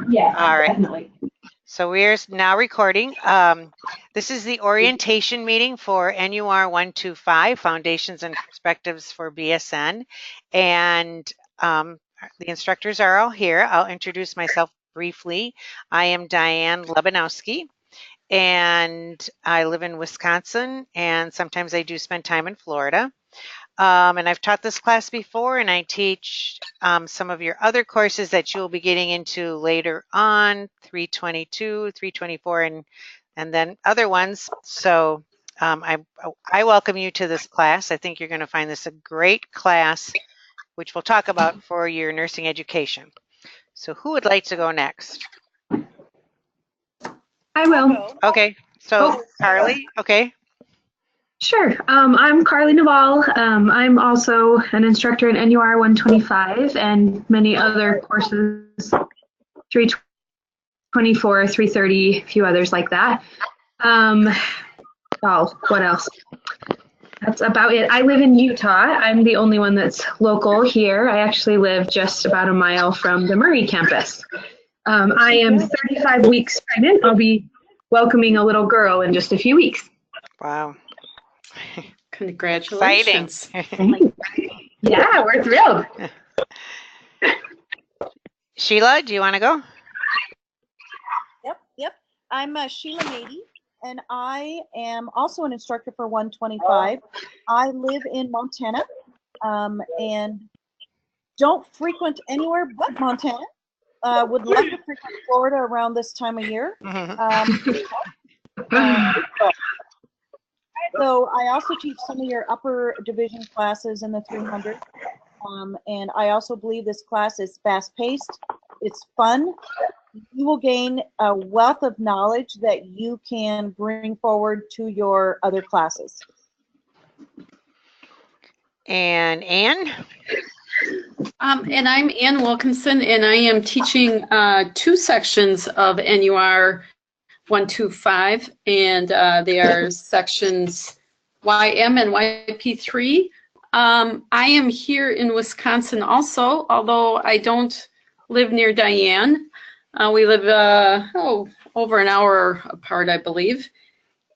Yeah, All right. definitely. So we're now recording. This is the orientation meeting for NUR125, Foundations and Perspectives for BSN. And the instructors are all here. I'll introduce myself briefly. I am Diane Lebanowski, and I live in Wisconsin, and sometimes I do spend time in Florida. And I've taught this class before, and I teach some of your other courses that you'll be getting into later on, 322, 324, and then other ones. So I welcome you to this class. I think you're going to find this a great class, which we'll talk about for your nursing education. So who would like to go next? I will. Okay, so Carly, okay. Sure. I'm Carly Naval. I'm also an instructor in NUR125 and many other courses, 324, 330, a few others like that. What else? That's about it. I live in Utah. I'm the only one that's local here. I actually live just about a mile from the Murray campus. I am 35 weeks pregnant. I'll be welcoming a little girl in just a few weeks. Wow. Congratulations. Yeah, we're thrilled. Sheila, do you want to go? Yep. I'm Sheila Mady, and I am also an instructor for 125. I live in Montana and don't frequent anywhere but Montana. Would love to frequent Florida around this time of year. So I also teach some of your upper division classes in the 300. And I also believe this class is fast-paced. It's fun. You will gain a wealth of knowledge that you can bring forward to your other classes. And Anne? And I'm Ann Wilkinson, and I am teaching two sections of NUR 125, and they are sections YM and YP3. I am here in Wisconsin also, although I don't live near Diane. We live over an hour apart, I believe.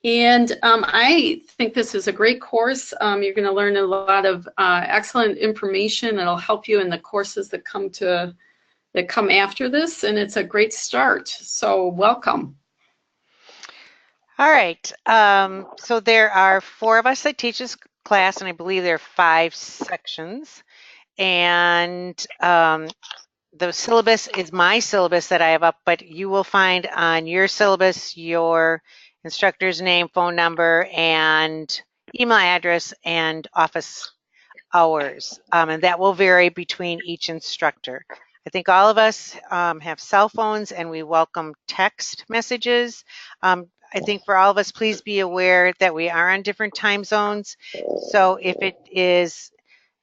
And I think this is a great course. You're going to learn a lot of excellent information that'll help you in the courses that come after this, and it's a great start. So welcome. All right. So there are 4 of us that teach this class, and I believe there are 5 sections. And the syllabus is my syllabus that I have up, but you will find on your syllabus your instructor's name, phone number, and email address and office hours. And that will vary between each instructor. I think all of us have cell phones, and we welcome text messages. I think for all of us, please be aware that we are on different time zones. So if it is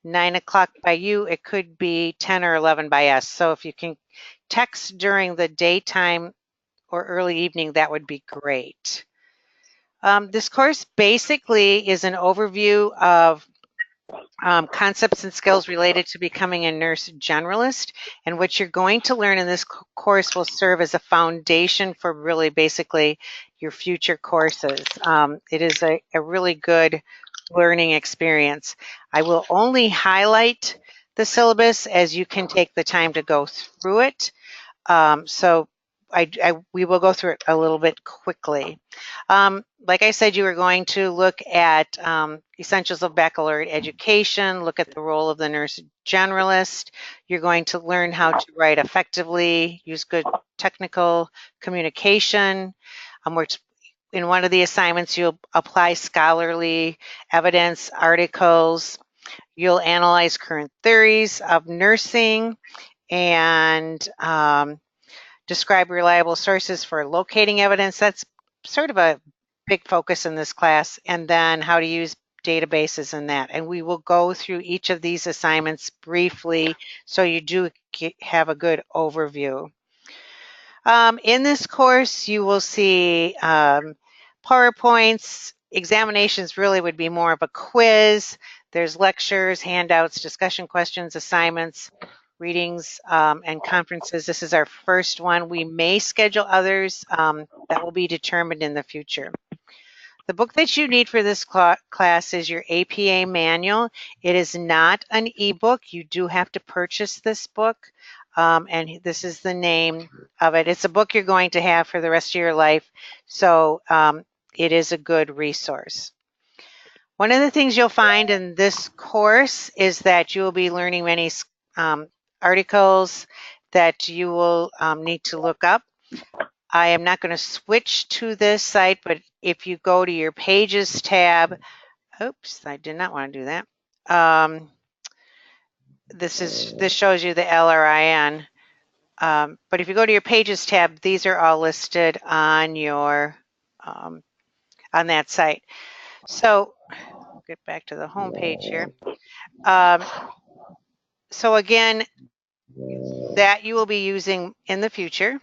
9 o'clock by you, it could be 10 or 11 by us. So if you can text during the daytime or early evening, that would be great. This course basically is an overview of concepts and skills related to becoming a nurse generalist. And what you're going to learn in this course will serve as a foundation for really basically your future courses. It is a really good learning experience. I will only highlight the syllabus as you can take the time to go through it. So we will go through it a little bit quickly. Like I said, you are going to look at essentials of baccalaureate education, look at the role of the nurse generalist. You're going to learn how to write effectively, use good technical communication. In one of the assignments, you'll apply scholarly evidence, articles. You'll analyze current theories of nursing and describe reliable sources for locating evidence. That's sort of a big focus in this class. And then how to use databases in that. And we will go through each of these assignments briefly so you do have a good overview. In this course, you will see PowerPoints. Examinations really would be more of a quiz. There's lectures, handouts, discussion questions, assignments, readings and conferences. This is our first one. We may schedule others that will be determined in the future. The book that you need for this class is your APA manual. It is not an ebook. You do have to purchase this book, and this is the name of it. It's a book you're going to have for the rest of your life, so it is a good resource. One of the things you'll find in this course is that you will be learning many articles that you will need to look up. I am not going to switch to this site, but if you go to your Pages tab, oops, I did not want to do that. This shows you the LRIN. But if you go to your Pages tab, these are all listed on your on that site. So I'll get back to the home page here. So again, that you will be using in the future.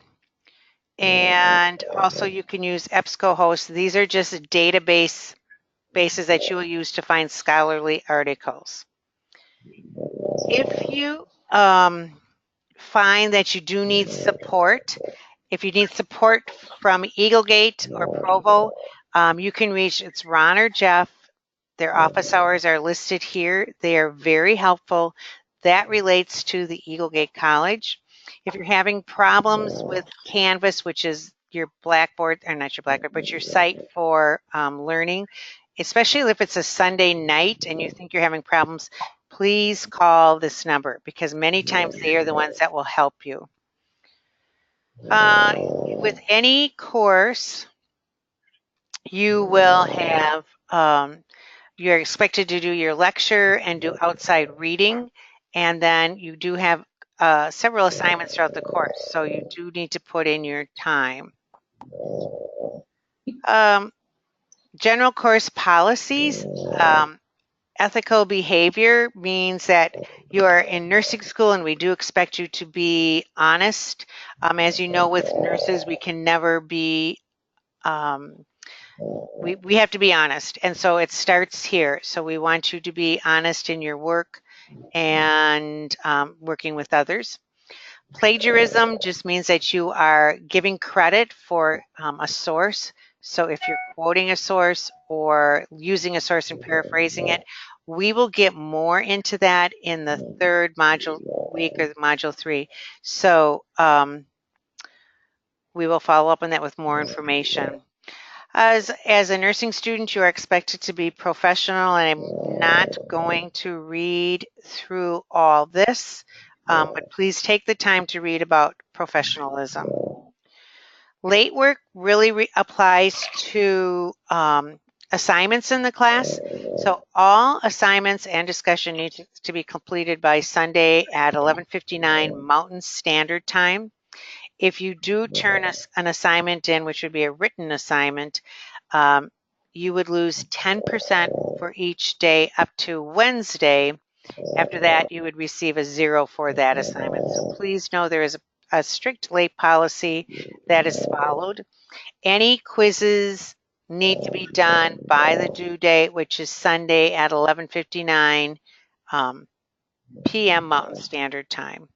And also you can use EBSCOhost. These are just bases that you will use to find scholarly articles. If you find that you do need support, if you need support from Eaglegate or Provo, you can reach, it's Ron or Jeff. Their office hours are listed here. They are very helpful. That relates to the Eaglegate College. If you're having problems with Canvas, which is your Blackboard, or not your Blackboard, but your site for learning, especially if it's a Sunday night and you think you're having problems, please call this number because many times they are the ones that will help you. With any course, you will have, you're expected to do your lecture and do outside reading, and then you do have several assignments throughout the course, so you do need to put in your time. General course policies. Ethical behavior means that you are in nursing school and we do expect you to be honest. As you know, with nurses, we can never be, we have to be honest. And so it starts here. So we want you to be honest in your work and working with others. Plagiarism just means that you are giving credit for a source. So if you're quoting a source or using a source and paraphrasing it, we will get more into that in the third module week or module 3. So we will follow up on that with more information. As a nursing student, you are expected to be professional, and I'm not going to read through all this, but please take the time to read about professionalism. Late work really applies to assignments in the class. So all assignments and discussion need to be completed by Sunday at 11:59 Mountain Standard Time. If you do turn an assignment in, which would be a written assignment, you would lose 10% for each day up to Wednesday. After that, you would receive a 0 for that assignment. So please know there is a strict late policy that is followed. Any quizzes need to be done by the due date, which is Sunday at 11:59 p.m. Mountain Standard Time.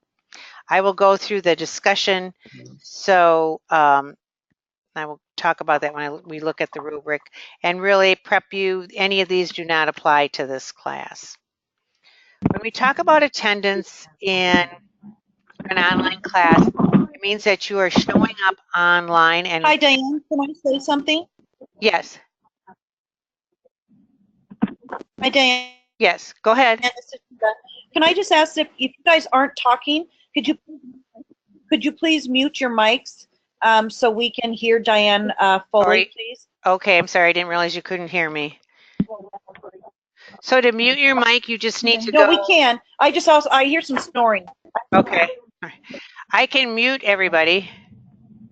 I will go through the discussion, so I will talk about that when we look at the rubric and really prep you. Any of these do not apply to this class. When we talk about attendance in an online class, it means that you are showing up online and— Hi, Diane, can I say something? Yes. Hi, Diane. Yes, go ahead. Can I just ask if you guys aren't talking, could you please mute your mics so we can hear Diane fully, please? Okay, I'm sorry, I didn't realize you couldn't hear me. So to mute your mic, you just need to go— No, we can. I hear some snoring. Okay. I can mute everybody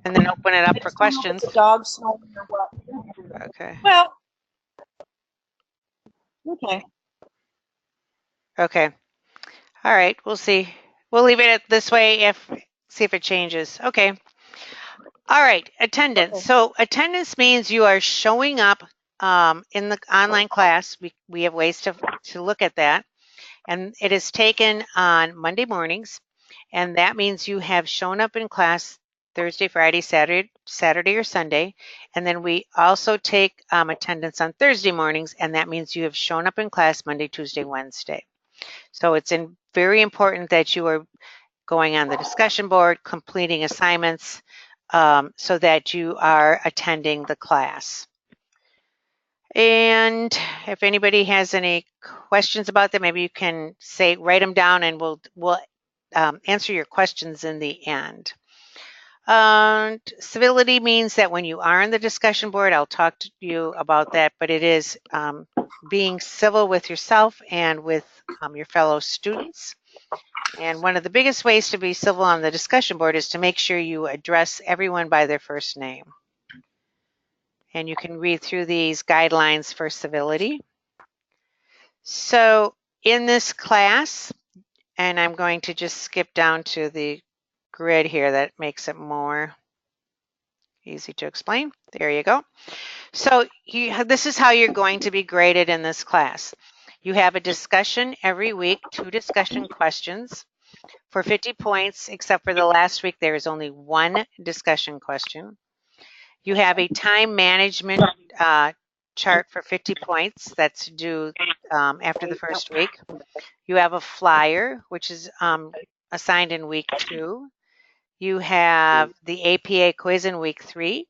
and then open it up for questions. The dog snoring or what? Okay. Well, okay. Okay. All right, we'll see. We'll leave it this way, see if it changes. Okay. All right, attendance. Okay. So attendance means you are showing up in the online class. We have ways to look at that. And it is taken on Monday mornings. And that means you have shown up in class Thursday, Friday, Saturday, or Sunday. And then we also take attendance on Thursday mornings, and that means you have shown up in class Monday, Tuesday, Wednesday. So it's very important that you are going on the discussion board, completing assignments, so that you are attending the class. And if anybody has any questions about that, maybe you can write them down, and we'll answer your questions in the end. Civility means that when you are in the discussion board, I'll talk to you about that, but it is being civil with yourself and with your fellow students. And one of the biggest ways to be civil on the discussion board is to make sure you address everyone by their first name. And you can read through these guidelines for civility. So in this class, and I'm going to just skip down to the grid here that makes it more easy to explain. There you go. So this is how you're going to be graded in this class. You have a discussion every week, 2 discussion questions for 50 points, except for the last week there is only 1 discussion question. You have a time management chart for 50 points that's due after the first week. You have a flyer, which is assigned in week 2. You have the APA quiz in week 3.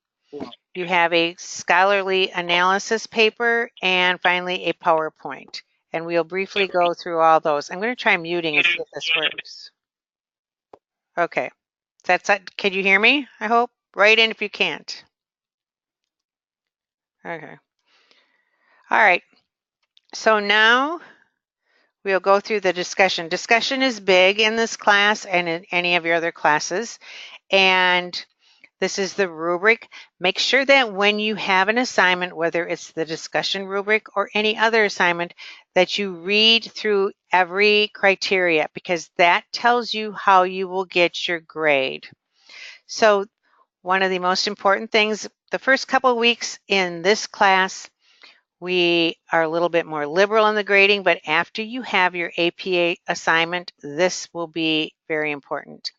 You have a scholarly analysis paper, and finally a PowerPoint. And we'll briefly go through all those. I'm going to try muting and see if this works. Okay. Can you hear me? I hope. Write in if you can't. Okay. All right. So now we'll go through the discussion. Discussion is big in this class and in any of your other classes. And this is the rubric. Make sure that when you have an assignment, whether it's the discussion rubric or any other assignment, that you read through every criteria, because that tells you how you will get your grade. So one of the most important things, the first couple of weeks in this class, we are a little bit more liberal in the grading, but after you have your APA assignment, this will be very important.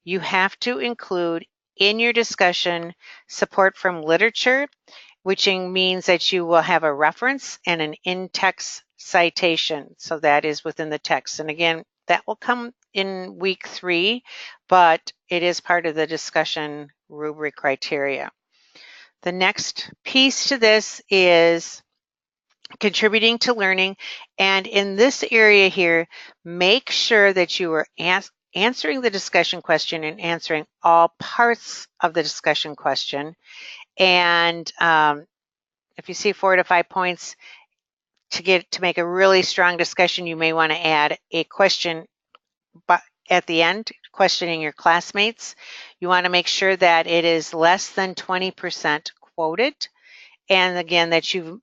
You have to include in your discussion support from literature, which means that you will have a reference and an in-text citation. So that is within the text. And again, that will come in week 3, but it is part of the discussion rubric criteria. The next piece to this is contributing to learning. And in this area here, make sure that you are answering the discussion question and answering all parts of the discussion question. And if you see 4 to 5 points, to make a really strong discussion, you may want to add a question at the end, questioning your classmates. You want to make sure that it is less than 20% quoted. And again, that you've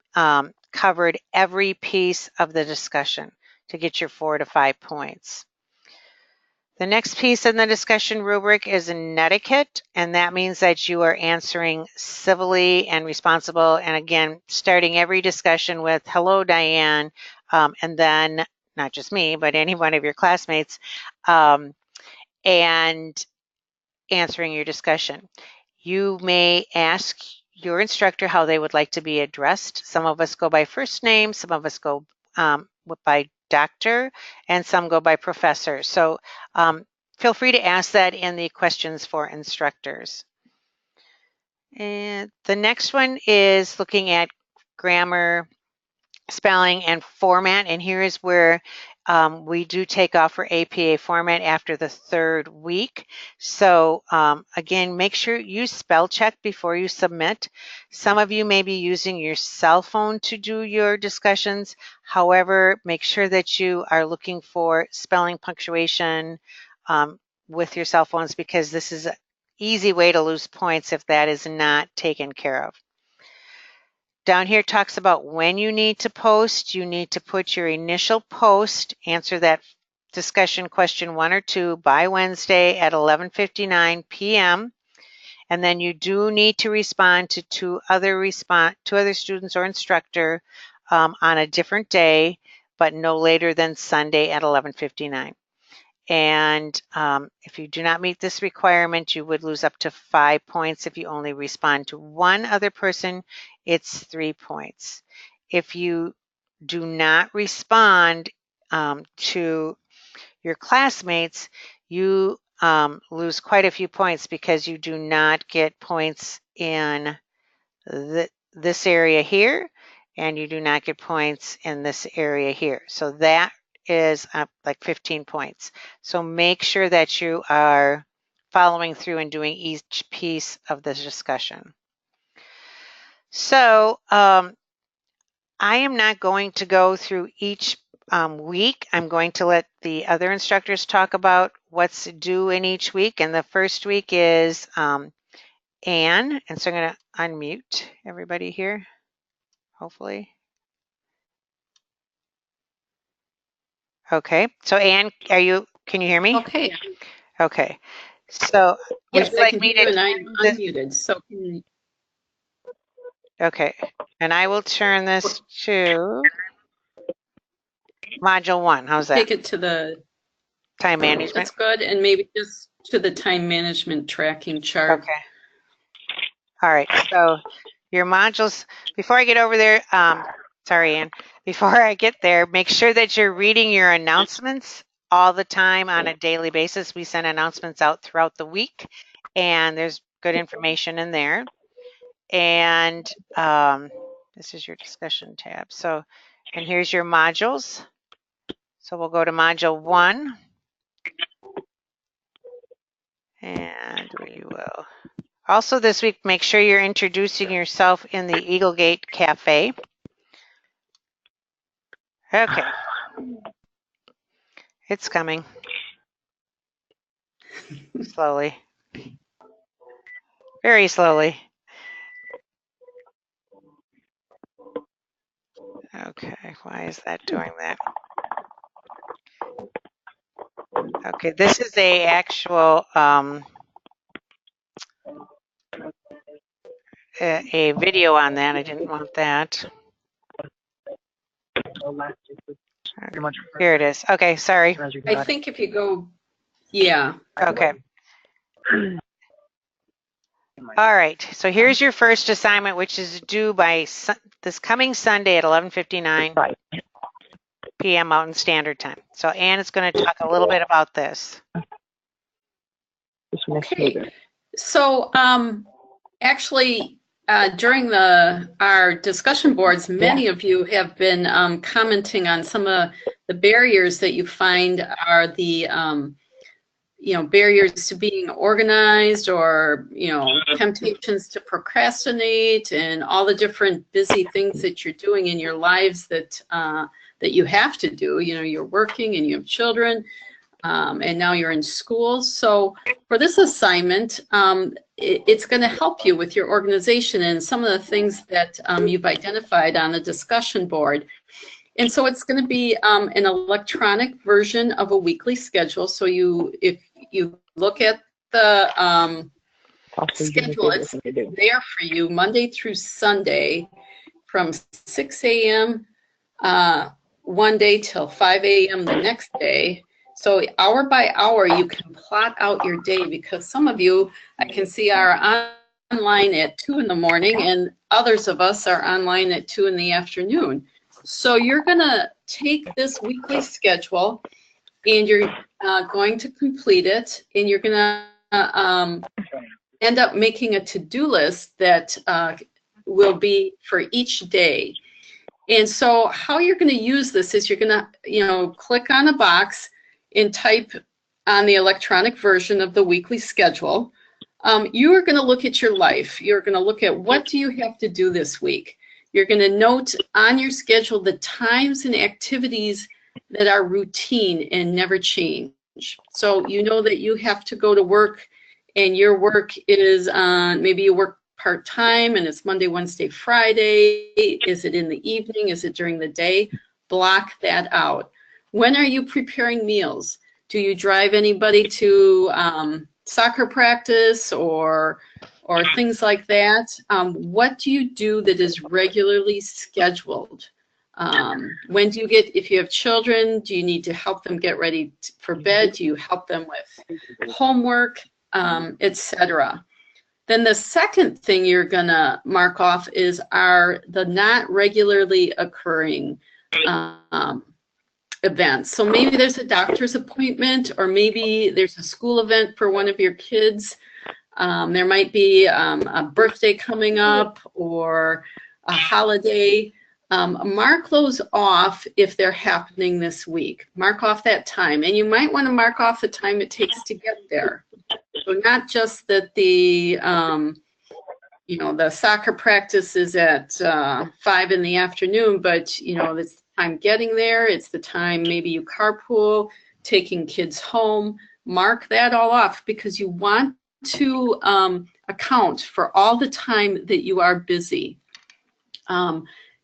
covered every piece of the discussion to get your 4 to 5 points. The next piece in the discussion rubric is an etiquette, and that means that you are answering civilly and responsible. And again, starting every discussion with, hello, Diane, and then not just me, but any one of your classmates, and answering your discussion. You may ask your instructor how they would like to be addressed. Some of us go by first name, some of us go by doctor, and some go by professor. So feel free to ask that in the questions for instructors. And the next one is looking at grammar, spelling, and format. And here is where we do take off for APA format after the 3rd week. So again, make sure you spell check before you submit. Some of you may be using your cell phone to do your discussions. However, make sure that you are looking for spelling, punctuation with your cell phones, because this is an easy way to lose points if that is not taken care of. Down here talks about when you need to post. You need to put your initial post, answer that discussion question 1 or 2 by Wednesday at 11:59 p.m. And then you do need to respond to two other students or instructor on a different day, but no later than Sunday at 11:59. And if you do not meet this requirement, you would lose up to 5 points. If you only respond to one other person, it's 3 points. If you do not respond to your classmates, you lose quite a few points because you do not get points in this area here, and you do not get points in this area here. So that is like 15 points. So make sure that you are following through and doing each piece of this discussion. So I am not going to go through each week. I'm going to let the other instructors talk about what's due in each week. And the first week is Anne. And so I'm going to unmute everybody here, hopefully. Okay, so Anne, can you hear me? Okay. Okay, so Yes, would you I like can me hear you to? and I'm unmuted. So Okay, and I will turn this to module 1. How's that? take it to the Time management. That's good, and maybe just to the time management tracking chart. Okay. All right, so your modules, before I get over there, sorry, Anne, before I get there, make sure that you're reading your announcements all the time on a daily basis. We send announcements out throughout the week, and there's good information in there. And this is your discussion tab. So, and here's your modules. So we'll go to module 1. And we will. Also this week, make sure you're introducing yourself in the Eaglegate Cafe. Okay. It's coming. Slowly. Very slowly. Okay, why is that doing that? Okay, this is a actual a video on that. I didn't want that. Here it is. Okay, sorry. I think if you go, yeah. Okay. All right, so here's your first assignment, which is due by this coming Sunday at 11:59 p.m. Mountain Standard Time. So Anne is going to talk a little bit about this. Okay. So actually, during our discussion boards, many of you have been commenting on some of the barriers that you find are the barriers to being organized, or temptations to procrastinate, and all the different busy things that you're doing in your lives that you have to do. You're working and you have children, and now you're in school. So for this assignment, it's going to help you with your organization and some of the things that you've identified on the discussion board. And so it's going to be an electronic version of a weekly schedule. So if you look at the schedule, it's there for you Monday through Sunday from 6 a.m. One day till 5 a.m. the next day. So hour by hour, you can plot out your day, because some of you, I can see, are online at 2 in the morning, and others of us are online at 2 in the afternoon. So you're going to take this weekly schedule and you're going to complete it, and you're going to end up making a to-do list that will be for each day. And so how you're going to use this is you're going to, click on a box and type on the electronic version of the weekly schedule. You are going to look at your life. You're going to look at what do you have to do this week. You're going to note on your schedule the times and activities that are routine and never change. So you know that you have to go to work, and your work is maybe you work part-time and it's Monday, Wednesday, Friday. Is it in the evening? Is it during the day? Block that out. When are you preparing meals? Do you drive anybody to soccer practice or things like that? What do you do that is regularly scheduled? When do you get, if you have children, do you need to help them get ready for bed? Do you help them with homework, etc.? Then the second thing you're gonna mark off is the not regularly occurring events. So maybe there's a doctor's appointment, or maybe there's a school event for one of your kids. There might be a birthday coming up or a holiday. Mark those off if they're happening this week. Mark off that time. And you might want to mark off the time it takes to get there. So not just that the, the soccer practice is at 5 in the afternoon, but, it's the time getting there. It's the time maybe you carpool, taking kids home. Mark that all off because you want to account for all the time that you are busy.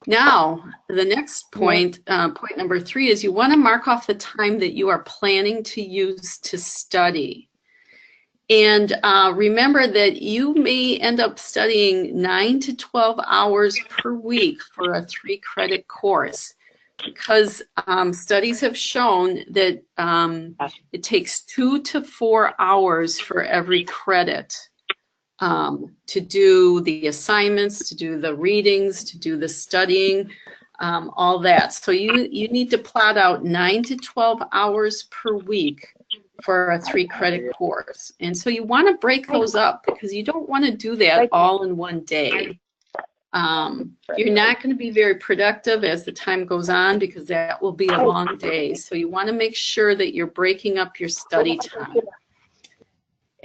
Now, the next point, point number 3, is you want to mark off the time that you are planning to use to study. And remember that you may end up studying 9 to 12 hours per week for a 3-credit course, because studies have shown that it takes 2 to 4 hours for every credit to do the assignments, to do the readings, to do the studying, all that. So you need to plot out 9 to 12 hours per week for a 3-credit course. And so you want to break those up because you don't want to do that all in one day. You're not going to be very productive as the time goes on because that will be a long day. So you want to make sure that you're breaking up your study time.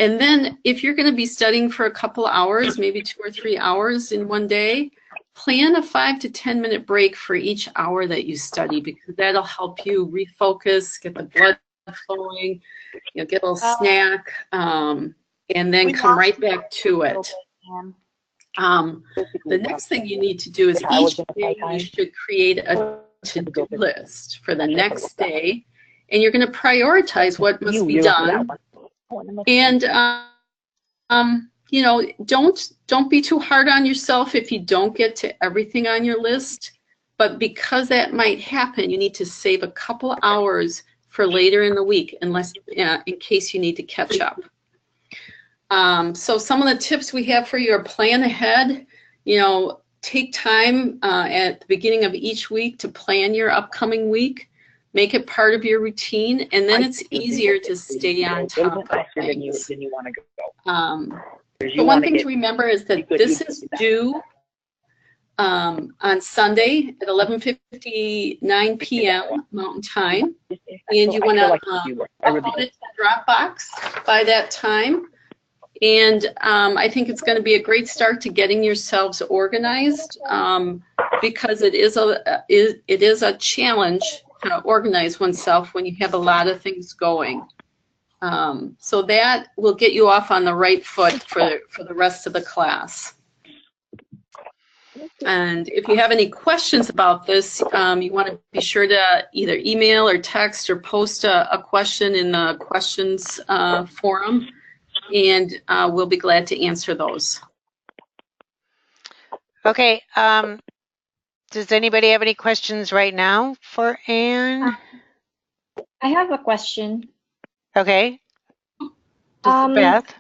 And then if you're going to be studying for a couple hours, maybe 2 or 3 hours in one day, plan a 5 to 10 minute break for each hour that you study, because that'll help you refocus, get the blood flowing, get a little snack, and then come right back to it. The next thing you need to do is each day you should create a to-do list for the next day, and you're going to prioritize what must be done. And don't be too hard on yourself if you don't get to everything on your list. But because that might happen, you need to save a couple hours for later in the week, unless in case you need to catch up. So some of the tips we have for you are plan ahead. Take time at the beginning of each week to plan your upcoming week. Make it part of your routine, and then it's easier to stay on top of things. So one thing to remember is that this is due on Sunday at 11:59 p.m. Mountain Time, and you want to upload it to Dropbox by that time. And I think it's going to be a great start to getting yourselves organized, because it is a challenge to organize oneself when you have a lot of things going. So that will get you off on the right foot for the rest of the class. And if you have any questions about this, you want to be sure to either email or text or post a question in the questions forum, and we'll be glad to answer those. Okay. Does anybody have any questions right now for Anne? I have a question. Okay. Beth?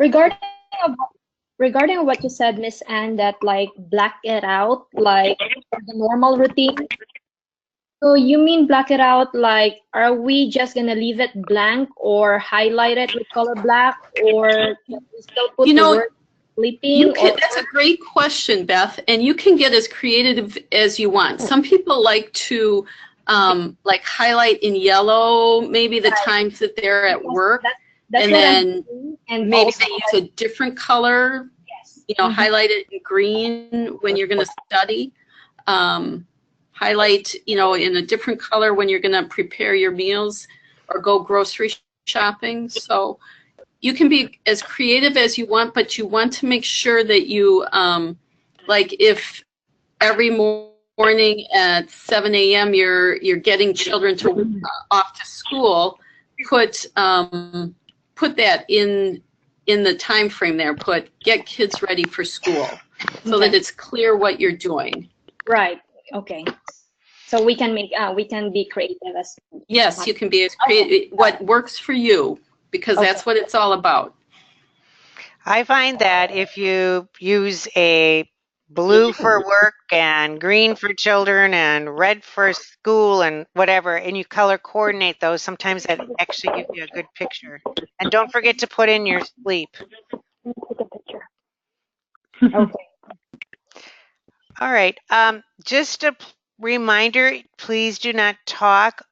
Regarding what you said, Miss Anne, that like black it out, like the normal routine. So you mean black it out, like are we just gonna leave it blank or highlight it with color black, or can we still put the word sleeping? That's a great question, Beth, and you can get as creative as you want. Some people like to like highlight in yellow maybe the times that they're at work, and then maybe they use a different color, highlight it in green when you're going to study, highlight in a different color when you're going to prepare your meals or go grocery shopping. So you can be as creative as you want, but you want to make sure that you, like if every morning at 7 a.m. you're getting children to off to school, put that in the time frame there. Put get kids ready for school, so that it's clear what you're doing. Right. Okay. So we can be creative as Yes, you can be as creative, what works for you, because that's what it's all about. I find that if you use a blue for work and green for children and red for school and whatever, and you color coordinate those, sometimes that actually gives you a good picture. And don't forget to put in your sleep. Take a picture. Okay. All right. Just a reminder, please do not talk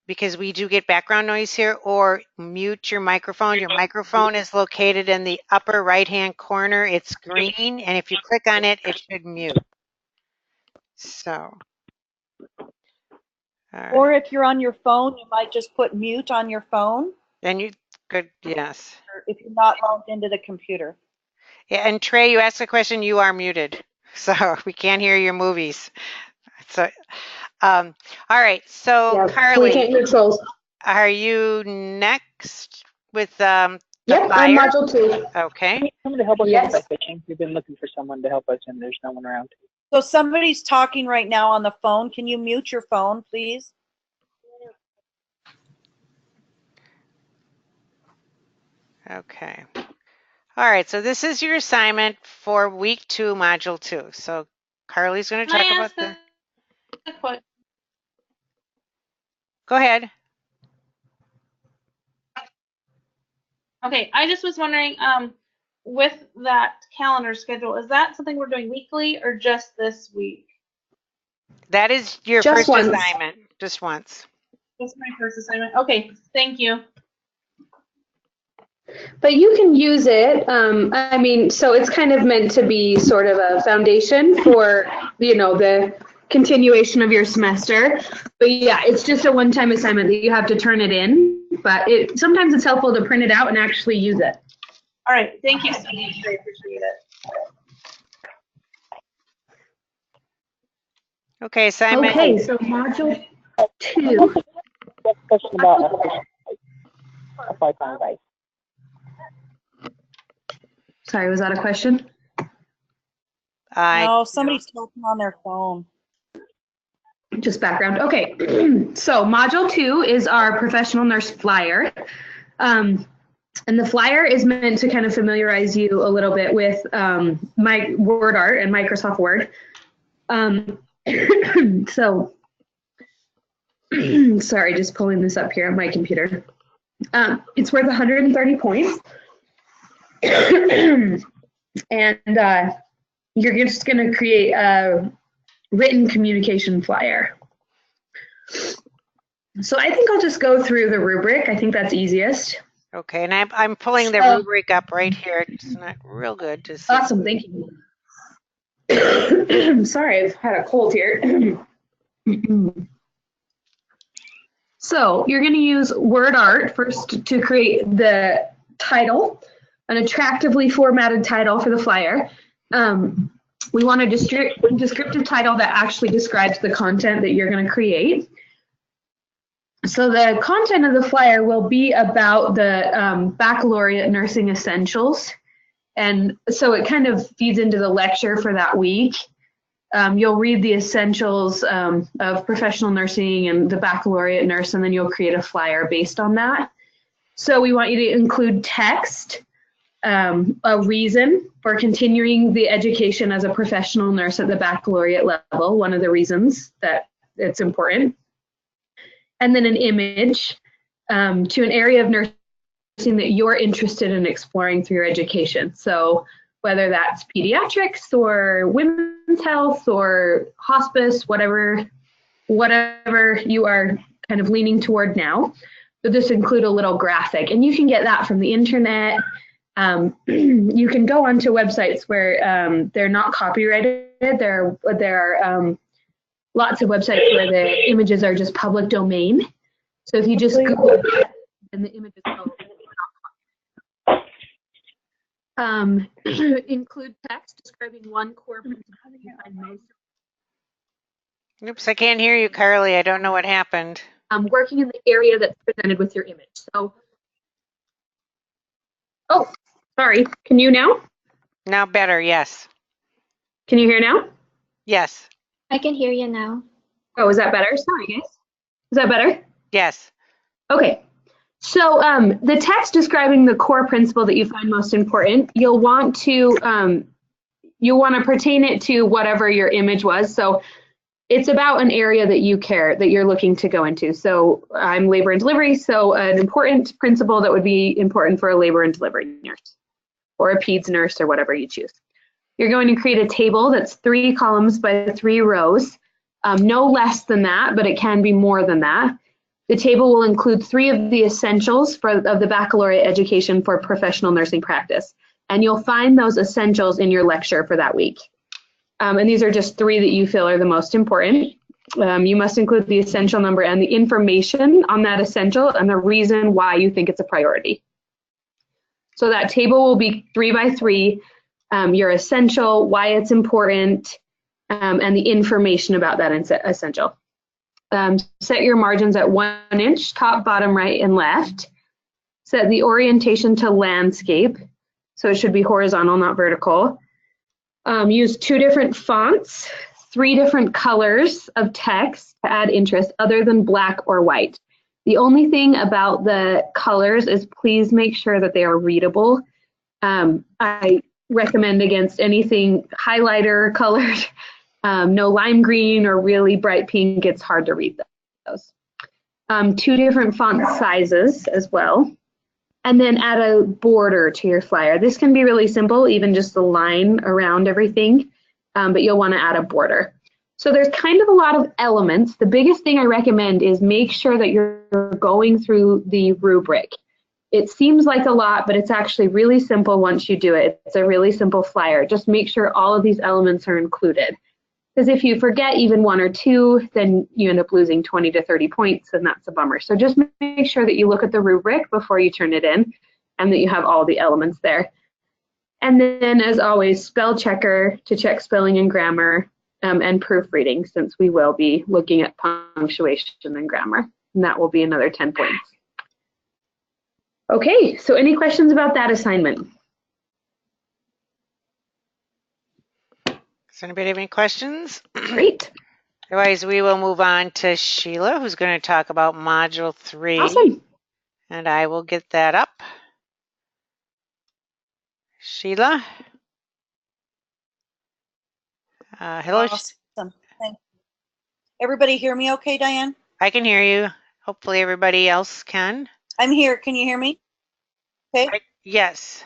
because we do get background noise here, or mute your microphone. Your microphone is located in the upper right-hand corner. It's green, and if you click on it, it should mute. So. All right. Or if you're on your phone, you might just put mute on your phone, And you could, yes. or if you're not logged into the computer. Yeah, and Trey, you asked a question, you are muted. So we can't hear your movies. So, all right. So Yeah, Carly, we can't control. are you next with the Yep, flyer? I'm module 2. Okay. Someone to help us Yes. by fishing. We've been looking for someone to help us, and there's no one around. So somebody's talking right now on the phone. Can you mute your phone, please? Okay. All right. So this is your assignment for week 2, module 2. So Carly's going to talk about the. Go ahead. Okay, I just was wondering, with that calendar schedule, is that something we're doing weekly or just this week? That is your Just first once. assignment. Just once. That's my first assignment. Okay, thank you. But you can use it. I mean, so it's kind of meant to be sort of a foundation for, the continuation of your semester. But yeah, it's just a one-time assignment that you have to turn it in. But sometimes it's helpful to print it out and actually use it. All right, thank you so much. I appreciate it. Okay, assignment. Okay, so module 2. Question about a Python device. Sorry, was that a question? No, somebody's talking on their phone. Just background. Okay, so module 2 is our professional nurse flyer. And the flyer is meant to kind of familiarize you a little bit with my word art and Microsoft Word. So, sorry, just pulling this up here on my computer. It's worth 130 points. And you're just going to create a written communication flyer. So I think I'll just go through the rubric. I think that's easiest. Okay, and I'm pulling the rubric up right here. It's not real good to see. Awesome, thank you. Sorry, I've had a cold here. So you're going to use word art first to create the title, an attractively formatted title for the flyer. We want a descriptive title that actually describes the content that you're going to create. So the content of the flyer will be about the baccalaureate nursing essentials. And so it kind of feeds into the lecture for that week. You'll read the essentials of professional nursing and the baccalaureate nurse, and then you'll create a flyer based on that. So we want you to include text, a reason for continuing the education as a professional nurse at the baccalaureate level, one of the reasons that it's important. And then an image to an area of nursing that you're interested in exploring through your education. So whether that's pediatrics or women's health or hospice, whatever you are kind of leaning toward now. So just include a little graphic, and you can get that from the internet. You can go onto websites where they're not copyrighted. There are lots of websites where the images are just public domain. So if you just Google it, and the images include text describing one core principle behind most. Oops, I can't hear you, Carly. I don't know what happened. Working in the area that's presented with your image. So, oh, sorry. Can you now? Now better, yes. Can you hear now? Yes. I can hear you now. Oh, is that better? Sorry, guys. Is that better? Yes. Okay. So the text describing the core principle that you find most important, you'll want to pertain it to whatever your image was. So it's about an area that you care, that you're looking to go into. So I'm labor and delivery, so an important principle that would be important for a labor and delivery nurse or a peds nurse or whatever you choose. You're going to create a table that's 3 columns by 3 rows, no less than that, but it can be more than that. The table will include 3 of the essentials of the baccalaureate education for professional nursing practice. And you'll find those essentials in your lecture for that week. And these are just 3 that you feel are the most important. You must include the essential number and the information on that essential and the reason why you think it's a priority. So that table will be 3 by 3, your essential, why it's important, and the information about that essential. Set your margins at 1 inch, top, bottom, right, and left. Set the orientation to landscape. So it should be horizontal, not vertical. Use 2 different fonts, 3 different colors of text to add interest other than black or white. The only thing about the colors is please make sure that they are readable. I recommend against anything highlighter colored, no lime green or really bright pink. It's hard to read those. 2 different font sizes as well. And then add a border to your flyer. This can be really simple, even just the line around everything, but you'll want to add a border. So there's kind of a lot of elements. The biggest thing I recommend is make sure that you're going through the rubric. It seems like a lot, but it's actually really simple once you do it. It's a really simple flyer. Just make sure all of these elements are included. Because if you forget even 1 or 2, then you end up losing 20 to 30 points, and that's a bummer. So just make sure that you look at the rubric before you turn it in and that you have all the elements there. And then, as always, spell checker to check spelling and grammar, and proofreading, since we will be looking at punctuation and grammar. And that will be another 10 points. Okay, so any questions about that assignment? Does anybody have any questions? Great. Otherwise, we will move on to Sheila, who's going to talk about Module 3. Awesome. And I will get that up. Sheila? Hello. Awesome. Thank you. Everybody hear me okay, Diane? I can hear you. Hopefully everybody else can. I'm here. Can you hear me? Okay. Yes.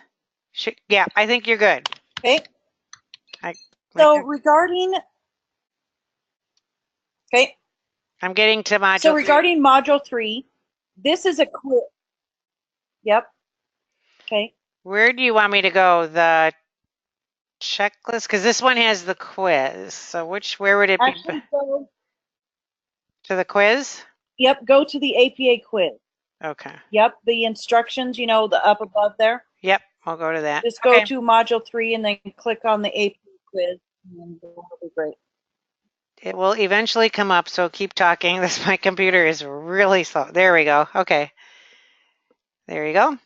Yeah, I think you're good. Okay. So regarding, okay. I'm getting to Module 3. So regarding Module 3, this is a quiz. Yep. Okay. Where do you want me to go? The checklist? Because this one has the quiz. So where would it be? Actually, go to the quiz? Yep, go to the APA quiz. Okay. Yep, the instructions, you know, the up above there. Yep, I'll go to that. Just go to Module 3 and then click on the APA quiz. And that'll be great. It will eventually come up, so keep talking. My computer is really slow. There we go. Okay. There you go.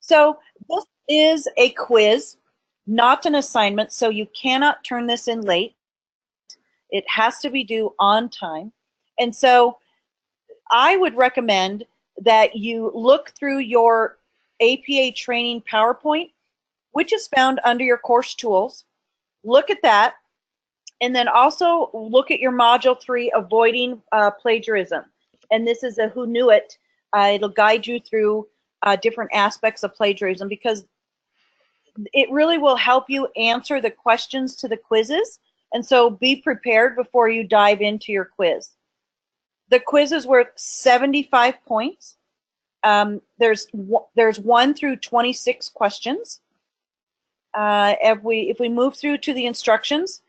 So this is a quiz, not an assignment, so you cannot turn this in late. It has to be due on time. And so I would recommend that you look through your APA training PowerPoint, which is found under your course tools. Look at that, and then also look at your Module 3, Avoiding Plagiarism. And this is a Who Knew It. It'll guide you through different aspects of plagiarism, because it really will help you answer the questions to the quizzes. And so be prepared before you dive into your quiz. The quiz is worth 75 points. There's 1 through 26 questions. If we move through to the instructions,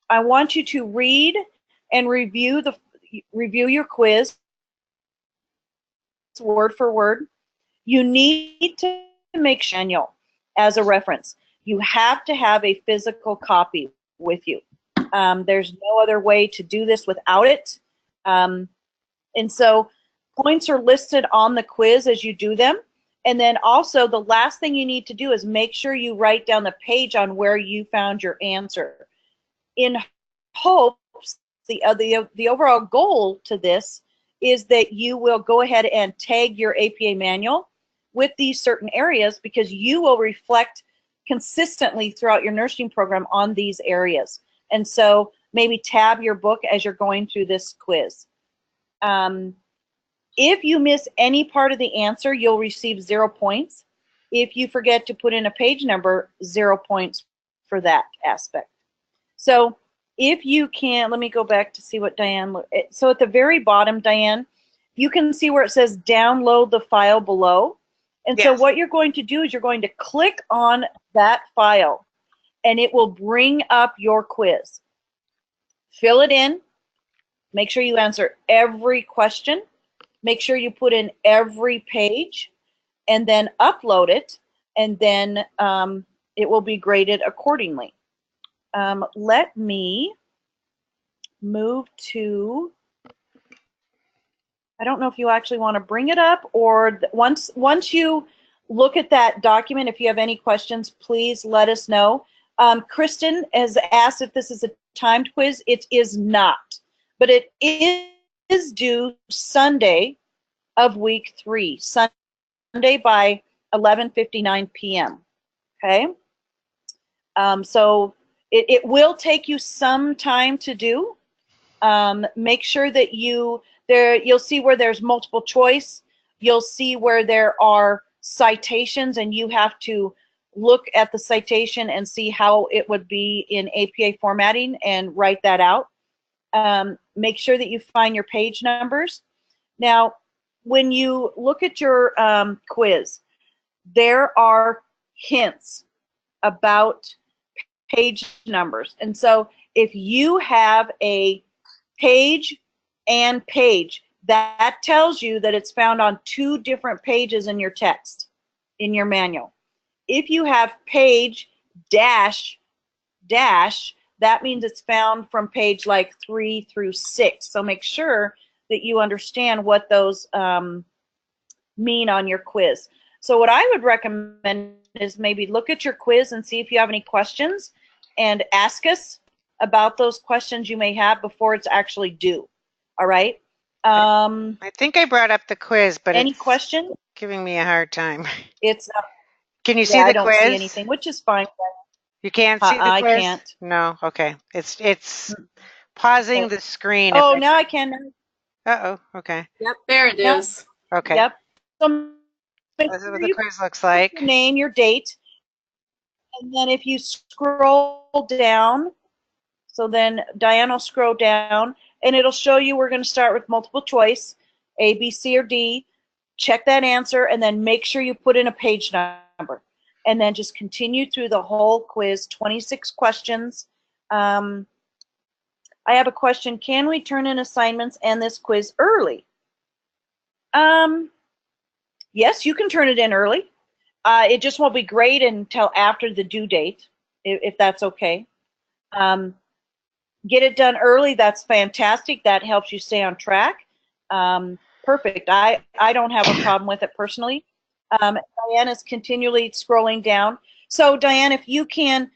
I want you to read and review your quiz word for word. You need to make manual as a reference. You have to have a physical copy with you. There's no other way to do this without it. And so points are listed on the quiz as you do them. And then also the last thing you need to do is make sure you write down the page on where you found your answer. in hopes, the overall goal to this is that you will go ahead and tag your APA manual with these certain areas, because you will reflect consistently throughout your nursing program on these areas. And so maybe tab your book as you're going through this quiz. If you miss any part of the answer, you'll receive 0 points. If you forget to put in a page number, 0 points for that aspect. So if you can, let me go back to see what Diane, so at the very bottom, Diane, you can see where it says download the file below. And so Yes. what you're going to do is you're going to click on that file and it will bring up your quiz. Fill it in. Make sure you answer every question. Make sure you put in every page and then upload it, and then it will be graded accordingly. Let me move to, I don't know if you actually want to bring it up, or once you look at that document, if you have any questions, please let us know. Kristen has asked if this is a timed quiz. It is not, but it is due Sunday of week 3, Sunday by 11:59 p.m. Okay, so it will take you some time to do. Make sure that you'll see where there's multiple choice. You'll see where there are citations, and you have to look at the citation and see how it would be in APA formatting and write that out. Make sure that you find your page numbers. Now, when you look at your quiz, there are hints about page numbers. And so if you have a page and page, that tells you that it's found on 2 different pages in your text, in your manual. If you have page dash dash, that means it's found from page like 3 through 6. So make sure that you understand what those mean on your quiz. So what I would recommend is maybe look at your quiz and see if you have any questions and ask us about those questions you may have before it's actually due. All right? I think I brought up the quiz, but Any it's questions? giving me a hard time. It's Can you yeah, see I the don't quiz? see anything, which is fine. You can't see the I quiz? can't. No, okay. It's pausing the screen. Oh, now I can. Uh-oh, okay. Yep, there it Yep. is. Okay. Yep. So make This is sure what the you quiz looks put like. your name, your date, and then if you scroll down, so then Diane will scroll down, and it'll show you we're going to start with multiple choice, A, B, C, or D. Check that answer, and then make sure you put in a page number. And then just continue through the whole quiz, 26 questions. I have a question. Can we turn in assignments and this quiz early? Yes, you can turn it in early. It just won't be graded until after the due date, if that's okay. Get it done early. That's fantastic. That helps you stay on track. Perfect. I don't have a problem with it personally. Diane is continually scrolling down. So Diane, if you can,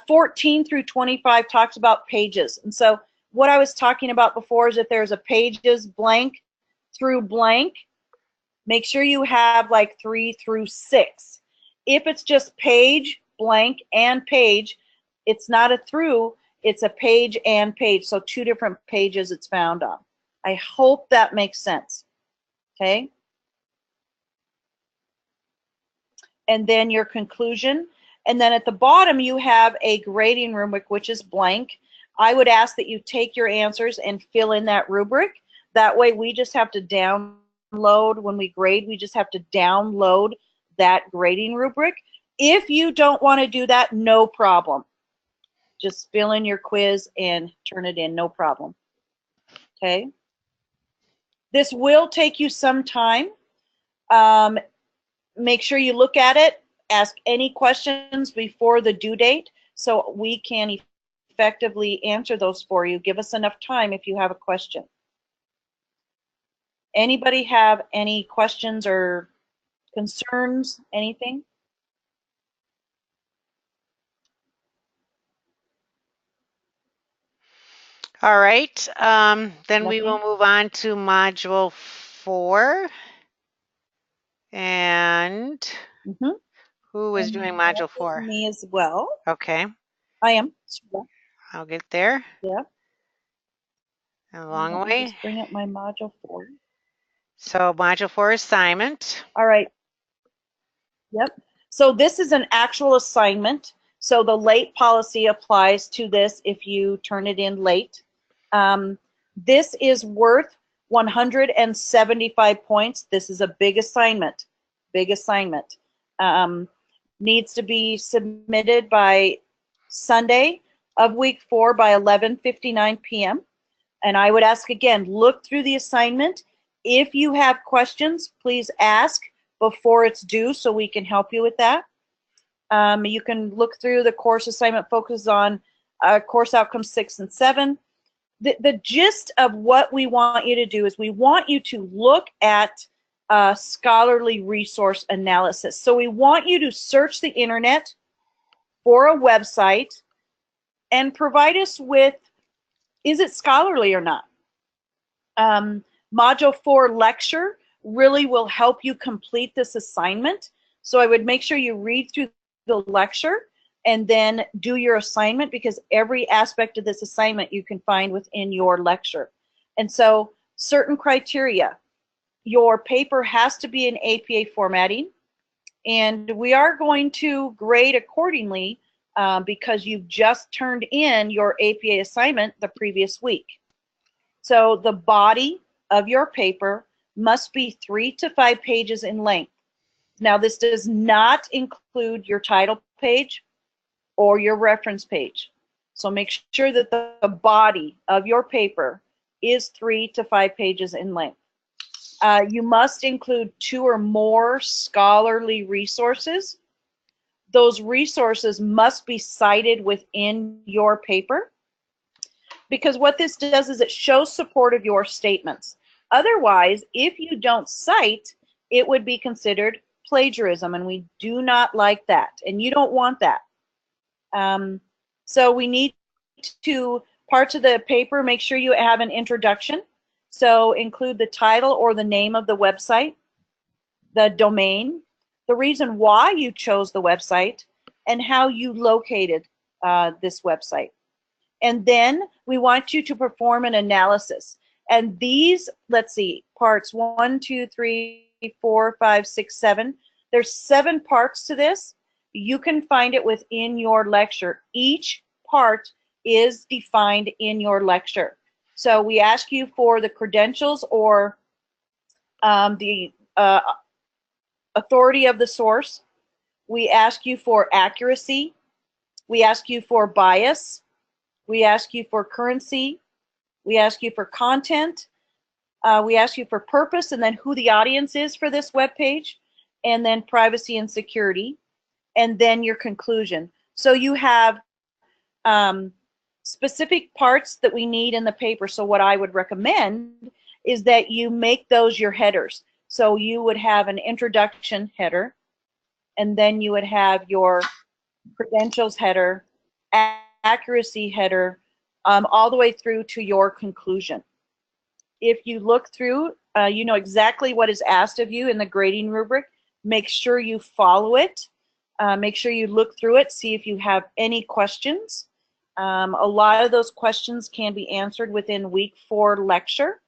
14 through 25 talks about pages. And so what I was talking about before is if there's a pages blank through blank, make sure you have like 3 through 6. If it's just page, blank, and page, it's not a through, it's a page and page. So 2 different pages it's found on. I hope that makes sense. Okay. And then your conclusion. And then at the bottom, you have a grading rubric, which is blank. I would ask that you take your answers and fill in that rubric. That way we just have to download, when we grade, we just have to download that grading rubric. If you don't want to do that, no problem. Just fill in your quiz and turn it in, no problem. Okay. This will take you some time. Make sure you look at it, ask any questions before the due date so we can effectively answer those for you. Give us enough time if you have a question. Anybody have any questions or concerns, anything? All right, then we will move on to Module 4. And Mhm. who is doing Module 4? Me as well. Okay, I am. I'll get there. Yeah. Along the Let me way. just bring up my module 4. So Module 4 assignment. All right. Yep. So this is an actual assignment. So the late policy applies to this if you turn it in late. This is worth 175 points. This is a big assignment. Big assignment. Needs to be submitted by Sunday of week 4 by 11:59 p.m. And I would ask again, look through the assignment. If you have questions, please ask before it's due so we can help you with that. You can look through the course assignment focus on course outcomes 6 and 7. The gist of what we want you to do is we want you to look at scholarly resource analysis. So we want you to search the internet for a website and provide us with, is it scholarly or not? Module 4 lecture really will help you complete this assignment. So I would make sure you read through the lecture and then do your assignment, because every aspect of this assignment you can find within your lecture. And so certain criteria, your paper has to be in APA formatting, and we are going to grade accordingly because you've just turned in your APA assignment the previous week. So the body of your paper must be 3 to 5 pages in length. Now, this does not include your title page or your reference page. So make sure that the body of your paper is 3 to 5 pages in length. You must include 2 or more scholarly resources. Those resources must be cited within your paper, because what this does is it shows support of your statements. Otherwise, if you don't cite, it would be considered plagiarism, and we do not like that, and you don't want that. So we need to, parts of the paper, make sure you have an introduction. So include the title or the name of the website, the domain, the reason why you chose the website, and how you located this website. And then we want you to perform an analysis. And these, let's see, parts 1, 2, 3, 4, 5, 6, 7. There's 7 parts to this. You can find it within your lecture. Each part is defined in your lecture. So we ask you for the credentials or the authority of the source. We ask you for accuracy. We ask you for bias. We ask you for currency. We ask you for content. We ask you for purpose, and then who the audience is for this web page, and then privacy and security, and then your conclusion. So you have specific parts that we need in the paper. So what I would recommend is that you make those your headers. So you would have an introduction header, and then you would have your credentials header, accuracy header, all the way through to your conclusion. If you look through, you know exactly what is asked of you in the grading rubric. Make sure you follow it. Make sure you look through it, see if you have any questions. A lot of those questions can be answered within week 4 lecture.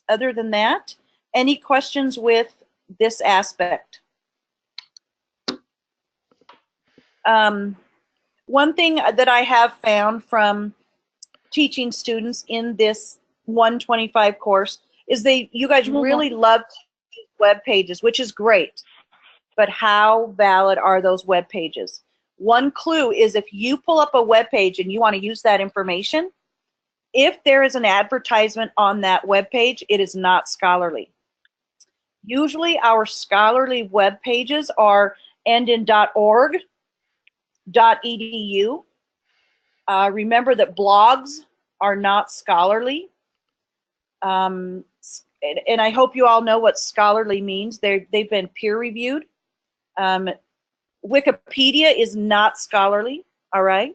Other than that, any questions with this aspect? One thing that I have found from teaching students in this 125 course is you guys really love web pages, which is great, but how valid are those web pages? One clue is if you pull up a web page and you want to use that information, if there is an advertisement on that web page, it is not scholarly. Usually our scholarly web pages end in .org, .edu. Remember that blogs are not scholarly. And I hope you all know what scholarly means. They've been peer reviewed. Wikipedia is not scholarly, all right?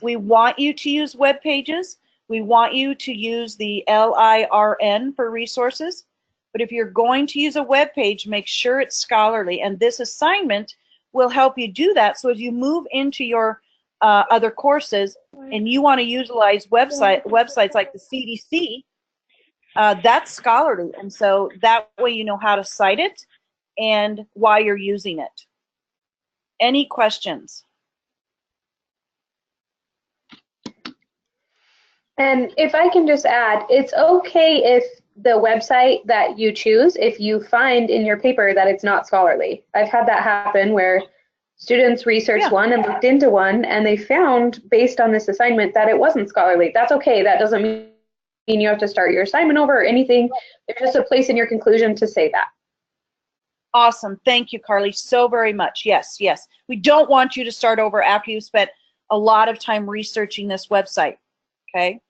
We want you to use web pages. We want you to use the LIRN for resources. But if you're going to use a web page, make sure it's scholarly. And this assignment will help you do that. So as you move into your other courses and you want to utilize websites like the CDC, that's scholarly. And so that way you know how to cite it and why you're using it. Any questions? And if I can just add, it's okay if the website that you choose, if you find in your paper that it's not scholarly. I've had that happen where students researched one and looked into one, and they found, based on this assignment, that it wasn't scholarly. That's okay. That doesn't mean you have to start your assignment over or anything. There's just a place in your conclusion to say that. Awesome. Thank you, Carly, so very much. Yes, yes. We don't want you to start over after you've spent a lot of time researching this website, okay?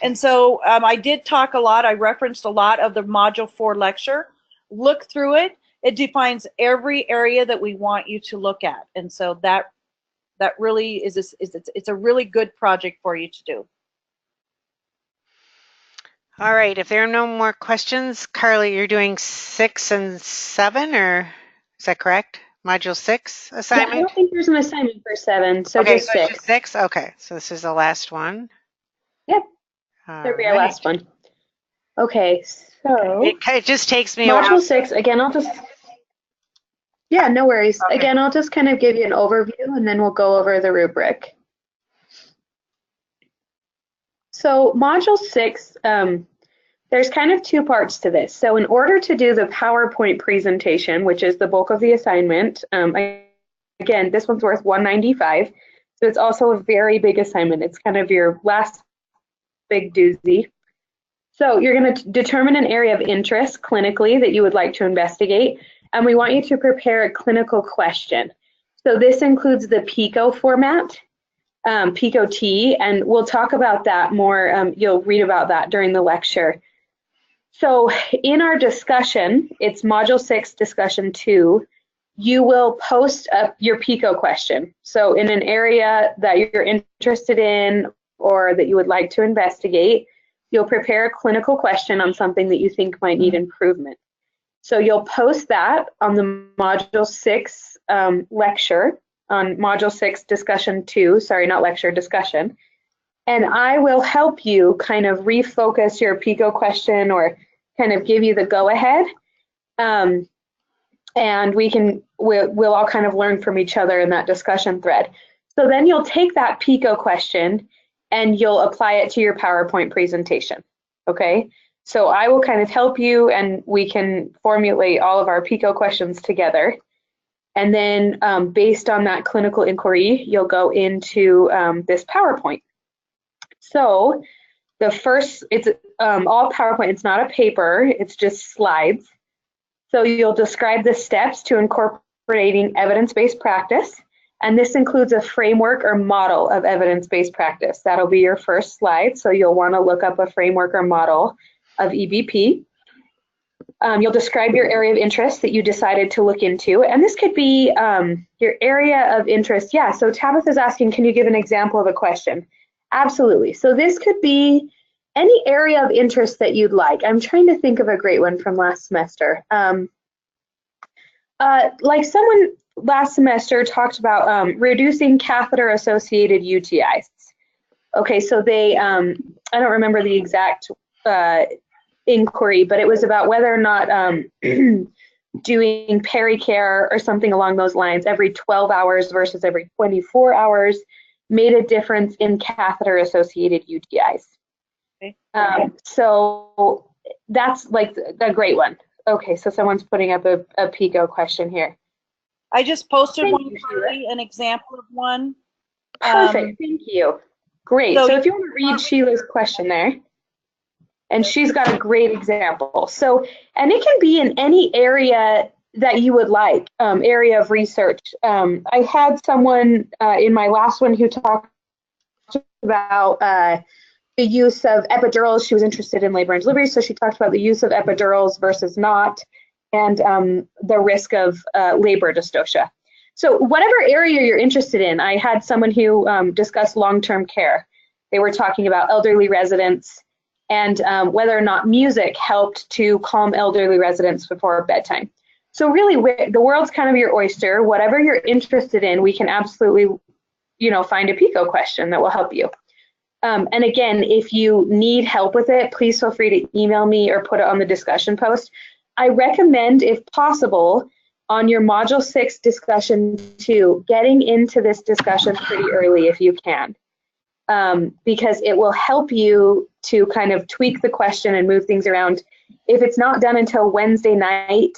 And so I did talk a lot. I referenced a lot of the Module 4 lecture. Look through it. It defines every area that we want you to look at. And so that really it's a really good project for you to do. All right, if there are no more questions, Carly, you're doing 6 and 7, or is that correct? Module 6 assignment? Yeah, I don't think there's an assignment for 7, so okay, just so 6. Just 6? Okay, so this is the last one. Yep, that'll be our last one. Okay, so it just takes me Module 6, again, I'll just, yeah, no worries. Okay. Again, I'll just kind of give you an overview and then we'll go over the rubric. So Module 6, there's kind of 2 parts to this. So in order to do the PowerPoint presentation, which is the bulk of the assignment, again, this one's worth $195. So it's also a very big assignment. It's kind of your last big doozy. So you're going to determine an area of interest clinically that you would like to investigate, and we want you to prepare a clinical question. So this includes the PICO format, PICO-T, and we'll talk about that more. You'll read about that during the lecture. So in our discussion, it's Module 6, Discussion 2, you will post up your PICO question. So in an area that you're interested in or that you would like to investigate, you'll prepare a clinical question on something that you think might need improvement. So you'll post that on the Module 6 lecture, on Module 6 Discussion 2, sorry, not lecture, discussion. And I will help you kind of refocus your PICO question or kind of give you the go-ahead. And we'll all kind of learn from each other in that discussion thread. So then you'll take that PICO question and you'll apply it to your PowerPoint presentation, okay? So I will kind of help you and we can formulate all of our PICO questions together. And then based on that clinical inquiry, you'll go into this PowerPoint. So the first, it's all PowerPoint, it's not a paper, it's just slides. So you'll describe the steps to incorporating evidence-based practice. And this includes a framework or model of evidence-based practice. That'll be your first slide. So you'll want to look up a framework or model of EBP. You'll describe your area of interest that you decided to look into. And this could be your area of interest. Yeah, so Tabitha's asking, can you give an example of a question? Absolutely. So this could be any area of interest that you'd like. I'm trying to think of a great one from last semester. Like someone last semester talked about reducing catheter-associated UTIs. Okay, so they, I don't remember the exact inquiry, but it was about whether or not doing pericare or something along those lines every 12 hours versus every 24 hours made a difference in catheter-associated UTIs. Okay. So that's like a great one. Okay, so someone's putting up a PICO question here. I just posted one, Carly, an example of one. Perfect, thank you. Great, so if you want to read Sheila's question there, and she's got a great example. So, and it can be in any area that you would like, area of research. I had someone in my last one who talked about the use of epidurals. She was interested in labor and delivery, so she talked about the use of epidurals versus not, and the risk of labor dystocia. So whatever area you're interested in, I had someone who discussed long-term care. They were talking about elderly residents and whether or not music helped to calm elderly residents before bedtime. So really, the world's kind of your oyster. Whatever you're interested in, we can absolutely, find a PICO question that will help you. And again, if you need help with it, please feel free to email me or put it on the discussion post. I recommend, if possible, on your Module 6 discussion 2, getting into this discussion pretty early if you can, because it will help you to kind of tweak the question and move things around. If it's not done until Wednesday night,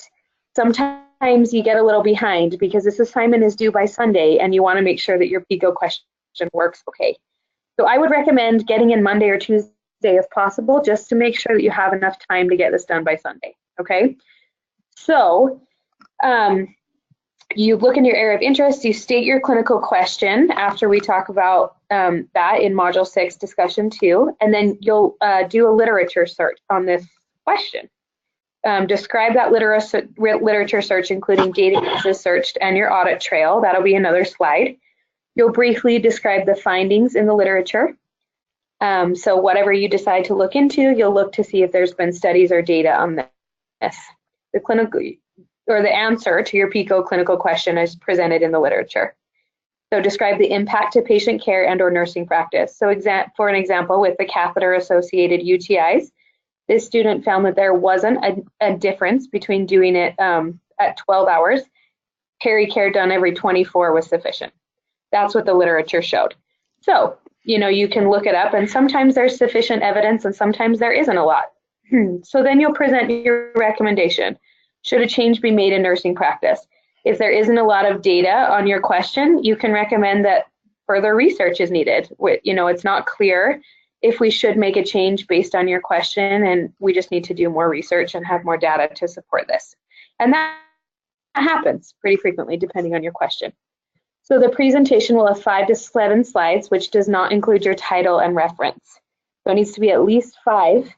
sometimes you get a little behind because this assignment is due by Sunday and you want to make sure that your PICO question works okay. So I would recommend getting in Monday or Tuesday if possible, just to make sure that you have enough time to get this done by Sunday, okay? So you look in your area of interest, you state your clinical question after we talk about that in Module 6 Discussion 2, and then you'll do a literature search on this question. Describe that literature search, including databases searched and your audit trail. That'll be another slide. You'll briefly describe the findings in the literature. So whatever you decide to look into, you'll look to see if there's been studies or data on this. The clinical or the answer to your PICO clinical question is presented in the literature. So describe the impact to patient care and or nursing practice. So for an example, with the catheter-associated UTIs, this student found that there wasn't a difference between doing it at 12 hours. Peri-care done every 24 was sufficient. That's what the literature showed. So, you can look it up, and sometimes there's sufficient evidence and sometimes there isn't a lot. So then you'll present your recommendation. Should a change be made in nursing practice? If there isn't a lot of data on your question, you can recommend that further research is needed. It's not clear if we should make a change based on your question, and we just need to do more research and have more data to support this. And that happens pretty frequently depending on your question. So the presentation will have 5 to 7 slides, which does not include your title and reference. So it needs to be at least 5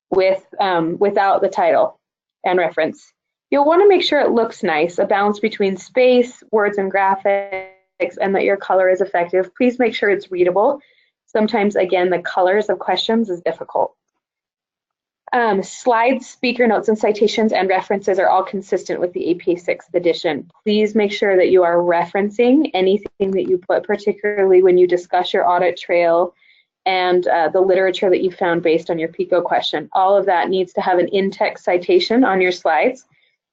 without the title and reference. You'll want to make sure it looks nice, a balance between space, words, and graphics, and that your color is effective. Please make sure it's readable. Sometimes, again, the colors of questions is difficult. Slides, speaker notes, and citations and references are all consistent with the APA 6th edition. Please make sure that you are referencing anything that you put, particularly when you discuss your audit trail and the literature that you found based on your PICO question. All of that needs to have an in-text citation on your slides,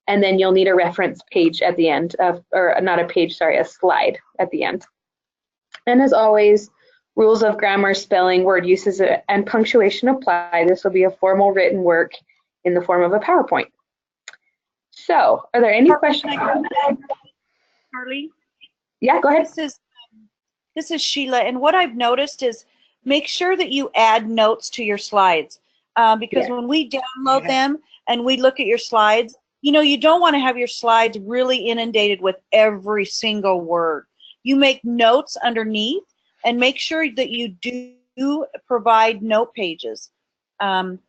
and then you'll need a reference page at the end, or not a page, sorry, a slide at the end. And as always, rules of grammar, spelling, word uses, and punctuation apply. This will be a formal written work in the form of a PowerPoint. So, are there any questions? Carly? Yeah, go ahead. This is Sheila, and what I've noticed is make sure that you add notes to your slides, because when we download them and we look at your slides, you don't want to have your slides really inundated with every single word. You make notes underneath, and make sure that you do provide note pages,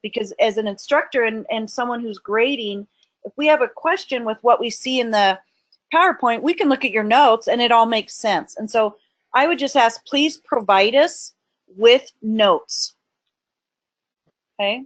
because as an instructor and someone who's grading, if we have a question with what we see in the PowerPoint, we can look at your notes and it all makes sense. And so I would just ask, please provide us with notes. Okay?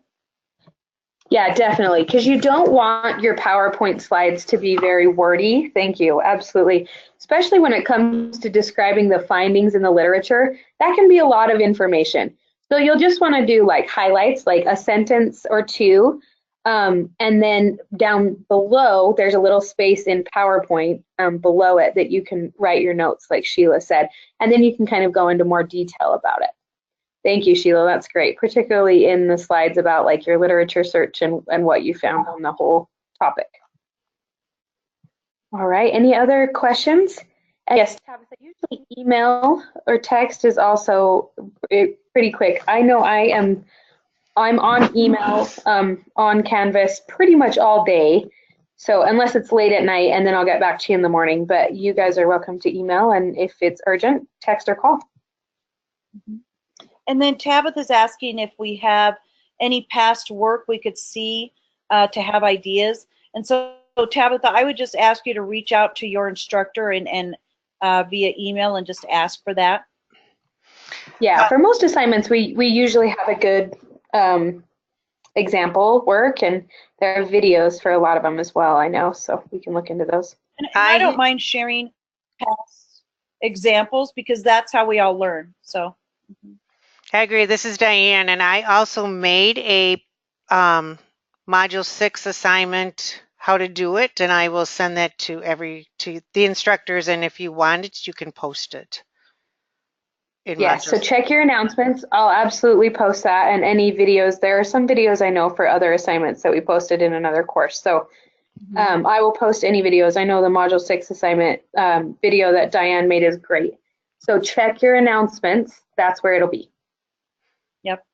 Yeah, definitely, because you don't want your PowerPoint slides to be very wordy. Thank you, absolutely. Especially when it comes to describing the findings in the literature, that can be a lot of information. So you'll just want to do like highlights, like a sentence or two, and then down below, there's a little space in PowerPoint below it that you can write your notes, like Sheila said, and then you can kind of go into more detail about it. Thank you, Sheila. That's great, particularly in the slides about like your literature search and what you found on the whole topic. All right, any other questions? And yes, Tabitha, usually email or text is also pretty quick. I know I'm on email on Canvas pretty much all day. So unless it's late at night, and then I'll get back to you in the morning, but you guys are welcome to email, and if it's urgent, text or call. Mm-hmm. And then Tabitha's asking if we have any past work we could see to have ideas. And so Tabitha, I would just ask you to reach out to your instructor and via email and just ask for that. Yeah, for most assignments, we usually have a good example work, and there are videos for a lot of them as well, I know, so we can look into those. And I don't mind sharing past examples because that's how we all learn. So. I agree. This is Diane, and I also made a Module 6 assignment, how to do it, and I will send that to the instructors, and if you want it, you can post it. Yes, so check your announcements. I'll absolutely post that, and any videos. There are some videos I know for other assignments that we posted in another course. So I will post any videos. I know the Module 6 assignment video that Diane made is great. So check your announcements. That's where it'll be. Yep.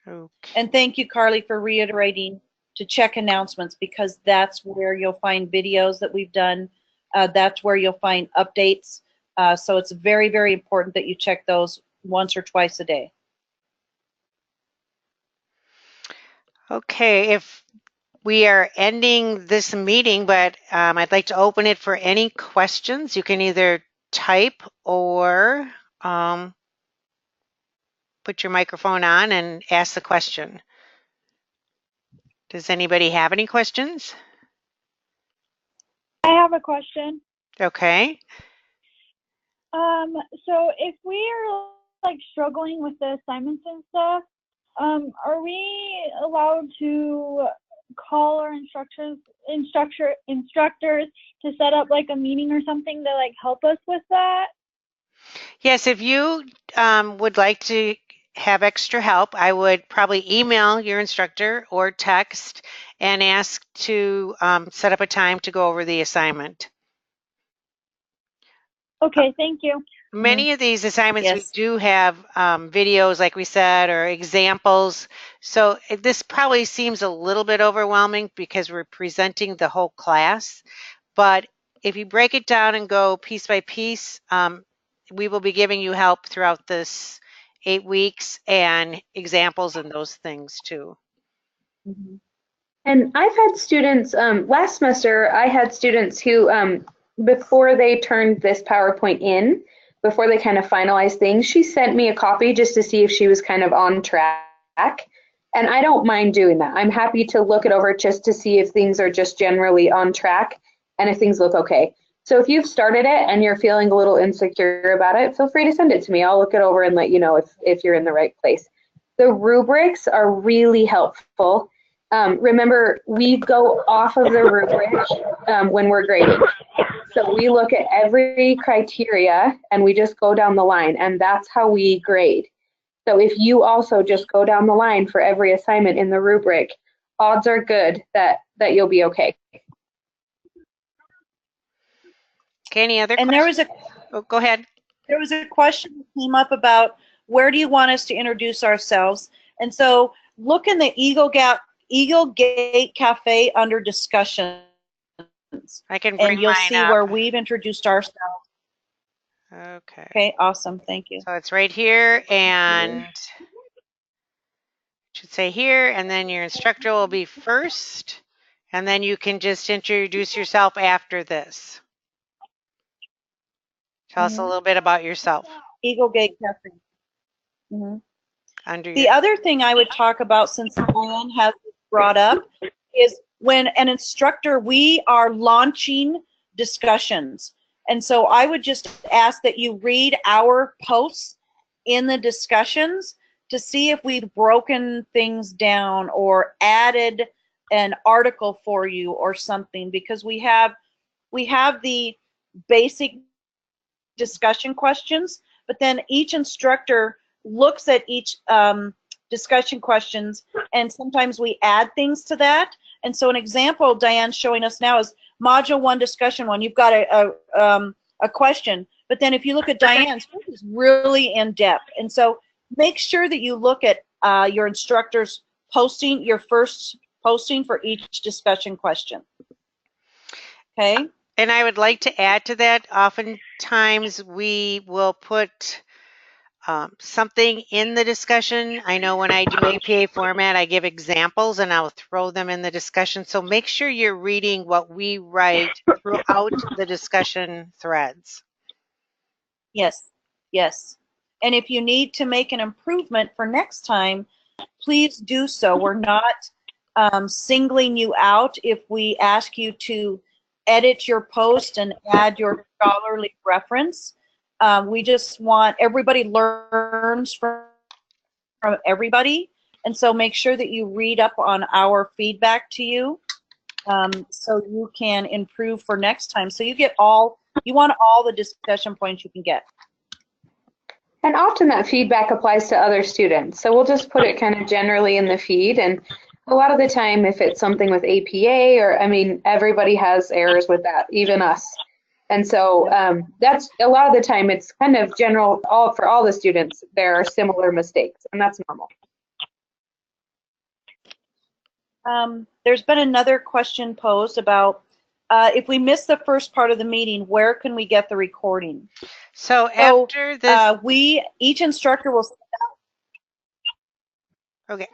Okay. And thank you, Carly, for reiterating to check announcements, because that's where you'll find videos that we've done. That's where you'll find updates. So it's very, very important that you check those once or twice a day. Okay, if we are ending this meeting, but I'd like to open it for any questions. You can either type or put your microphone on and ask the question. Does anybody have any questions? I have a question. Okay. So if we are like struggling with the assignments and stuff, are we allowed to call our instructors to set up like a meeting or something to like help us with that? Yes, if you would like to have extra help, I would probably email your instructor or text and ask to set up a time to go over the assignment. Okay, thank you. Many of these assignments, Yes. we do have videos, like we said, or examples. So this probably seems a little bit overwhelming because we're presenting the whole class. But if you break it down and go piece by piece, we will be giving you help throughout this 8 weeks and examples and those things too. And I've had students, last semester, I had students who, before they turned this PowerPoint in, before they kind of finalized things, she sent me a copy just to see if she was kind of on track. And I don't mind doing that. I'm happy to look it over just to see if things are just generally on track and if things look okay. So if you've started it and you're feeling a little insecure about it, feel free to send it to me. I'll look it over and let you know if you're in the right place. The rubrics are really helpful. Remember, we go off of the rubric when we're grading. So we look at every criteria and we just go down the line, and that's how we grade. So if you also just go down the line for every assignment in the rubric, odds are good that you'll be okay. Okay, any other And questions? Go ahead. There was a question that came up about where do you want us to introduce ourselves? And so look in the Eagle Gate Cafe under discussions. I can bring and you'll mine see up. where we've introduced ourselves. Okay. Okay, awesome. Thank you. So it's right here, and it should say here, and then your instructor will be first, and then you can just introduce yourself after this. Tell us a little bit about yourself. Eagle Gate Cafe. Under The other thing I would talk about, since Diane has brought up, is when an instructor, we are launching discussions. And so I would just ask that you read our posts in the discussions to see if we've broken things down or added an article for you or something, because we have the basic discussion questions, but then each instructor looks at each discussion questions, and sometimes we add things to that. And so an example Diane's showing us now is Module 1, Discussion 1. You've got a question, but then if you look at Diane's, this is really in depth. And so make sure that you look at your instructor's posting, your first posting for each discussion question. Okay? And I would like to add to that, oftentimes we will put something in the discussion. I know when I do APA format, I give examples and I'll throw them in the discussion. So make sure you're reading what we write throughout the discussion threads. Yes, yes. And if you need to make an improvement for next time, please do so. We're not singling you out if we ask you to edit your post and add your scholarly reference. We just want everybody learns from everybody, and so make sure that you read up on our feedback to you, so you can improve for next time. So you want all the discussion points you can get. And often that feedback applies to other students. So we'll just put it kind of generally in the feed. And a lot of the time, if it's something with APA, or I mean, everybody has errors with that, even us. And so that's a lot of the time, it's kind of general for all the students. There are similar mistakes, and that's normal. There's been another question posed about if we miss the first part of the meeting, where can we get the recording? So after this, each instructor will send out. okay,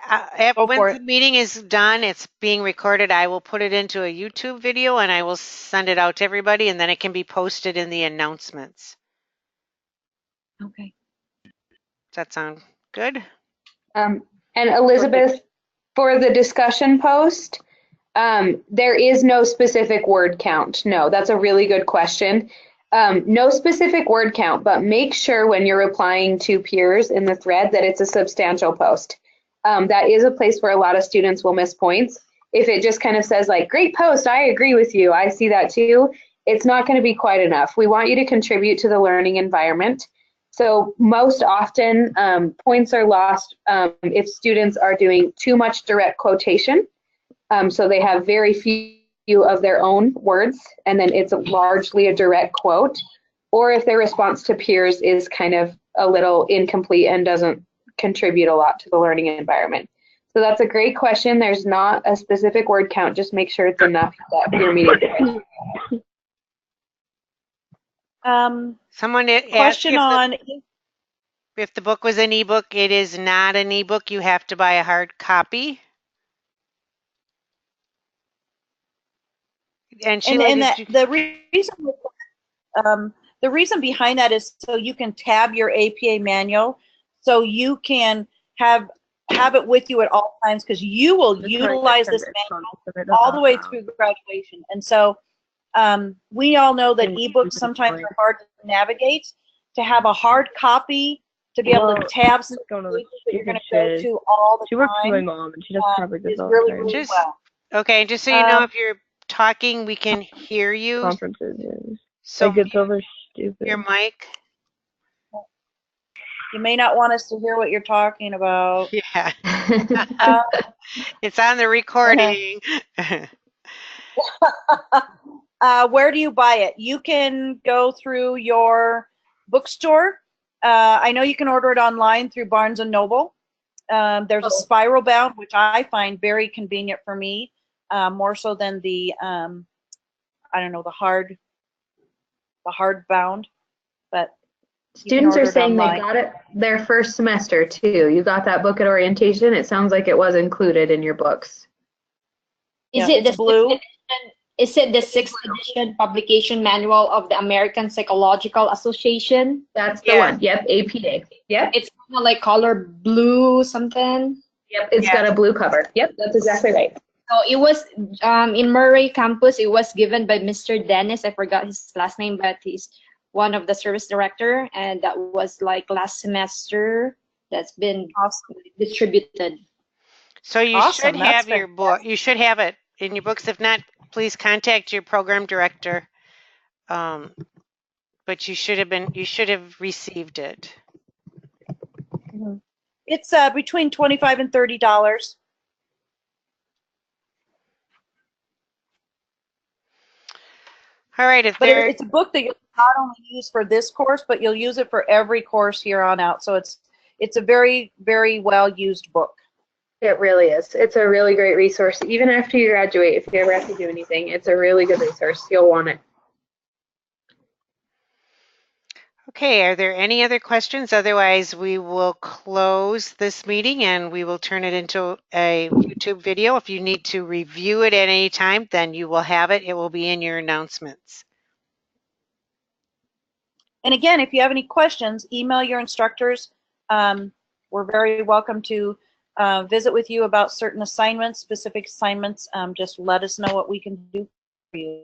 once the meeting is done, it's being recorded. I will put it into a YouTube video and I will send it out to everybody, and then it can be posted in the announcements. Okay. Does that sound good? And Elizabeth, perfect. For the discussion post, there is no specific word count. No, that's a really good question. No specific word count, but make sure when you're replying to peers in the thread that it's a substantial post. That is a place where a lot of students will miss points. If it just kind of says like, great post, I agree with you, I see that too, it's not going to be quite enough. We want you to contribute to the learning environment. So most often points are lost if students are doing too much direct quotation. So they have very few of their own words, and then it's largely a direct quote, or if their response to peers is kind of a little incomplete and doesn't contribute a lot to the learning environment. So that's a great question. There's not a specific word count. Just make sure it's enough that you're meeting. Someone asked if the book was an ebook. It is not an ebook. You have to buy a hard copy. And the reason behind that is so you can tab your APA manual, so you can have it with you at all times, because you will utilize this manual all the way through graduation. And so we all know that ebooks sometimes are hard to navigate. To have a hard copy, to be able to tab some places that you're going to go to all the time. She works for my mom, and she does coverage as well. Really well. Okay, just so you know, if you're talking, we can hear you. Conferences, yeah. So like it's over stupid. Your mic. You may not want us to hear what you're talking about. Yeah. It's on the recording. Where do you buy it? You can go through your bookstore. I know you can order it online through Barnes & Noble. There's a spiral bound, which I find very convenient for me, more so than the, I don't know, the hard bound. But students are saying they got it their first semester too. You got that book at orientation. It sounds like it was included in your books. Is it the blue? Is it the 6th edition publication manual of the American Psychological Association? That's the one. Yep, APA. Yep. It's kind of like color blue something. Yep, it's got a blue cover. Yep, that's exactly right. So it was in Murray campus. It was given by Mr. Dennis. I forgot his last name, but he's one of the service director, and that was like last semester. That's been distributed. So you should have your book. You should have it in your books. If not, please contact your program director. But you should have received it. Mm-hmm. It's between $25 and $30. All right, it's a book that you'll not only use for this course, but you'll use it for every course here on out. So it's a very, very well used book. It really is. It's a really great resource. Even after you graduate, if you ever have to do anything, it's a really good resource. You'll want it. Okay, are there any other questions? Otherwise, we will close this meeting and we will turn it into a YouTube video. If you need to review it at any time, then you will have it. It will be in your announcements. And again, if you have any questions, email your instructors. We're very welcome to visit with you about certain assignments, specific assignments. Just let us know what we can do for you.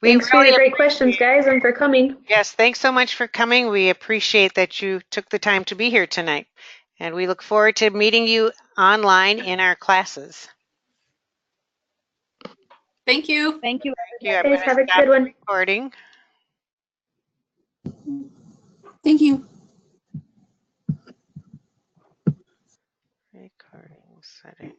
Thanks for your great questions, guys, and for coming. Yes, thanks so much for coming. We appreciate that you took the time to be here tonight. And we look forward to meeting you online in our classes. Thank you. Thank you. Yeah, Guys, have a good one. Recording. Thank you. Recording settings.